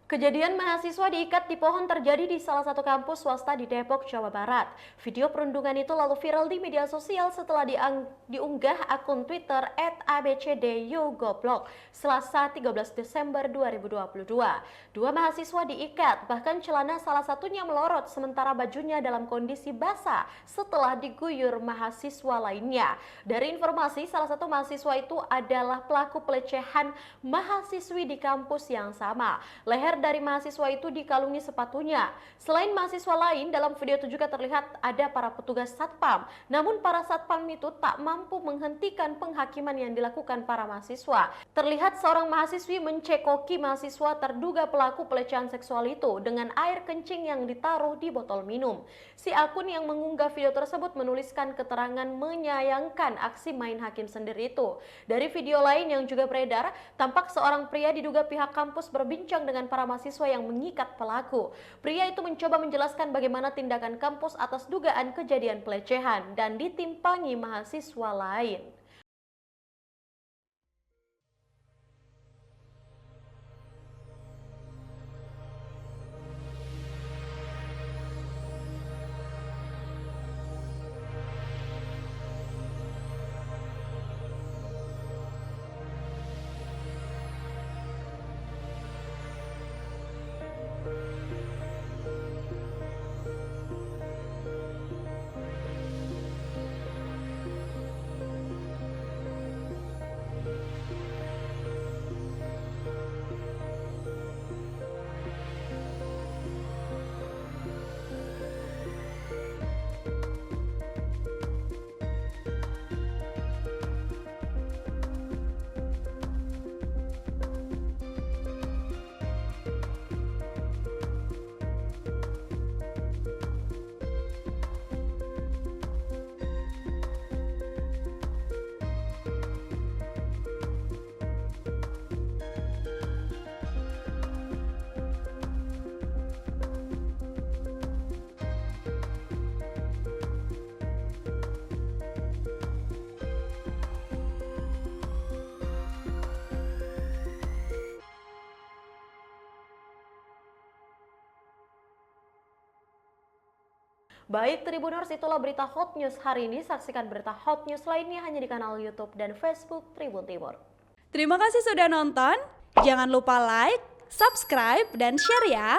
Kejadian mahasiswa diikat di pohon terjadi di salah satu kampus swasta di Depok, Jawa Barat. Video perundungan itu lalu viral di media sosial setelah diunggah akun Twitter @abcdyugoblog Selasa 13 Desember 2022. Dua mahasiswa diikat, bahkan celana salah satunya melorot sementara bajunya dalam kondisi basah setelah diguyur mahasiswa lainnya. Dari informasi, salah satu mahasiswa itu adalah pelaku pelecehan mahasiswi di kampus yang sama. Leher dari mahasiswa itu dikalungi sepatunya. Selain mahasiswa lain, dalam video itu juga terlihat ada para petugas satpam. Namun para satpam itu tak mampu menghentikan penghakiman yang dilakukan para mahasiswa. Terlihat seorang mahasiswi mencekoki mahasiswa terduga pelaku pelecehan seksual itu dengan air kencing yang ditaruh di botol minum. Si akun yang mengunggah video tersebut menuliskan keterangan menyayangkan aksi main hakim sendiri itu. Dari video lain yang juga beredar, tampak seorang pria diduga pihak kampus berbincang dengan para mahasiswa yang mengikat pelaku. Pria itu mencoba menjelaskan bagaimana tindakan kampus atas dugaan kejadian pelecehan dan ditimpangi mahasiswa lain. Baik Tribuners, itulah berita Hot News hari ini. Saksikan berita Hot News lainnya hanya di kanal YouTube dan Facebook Tribun Timur. Terima kasih sudah nonton. Jangan lupa like, subscribe, dan share ya.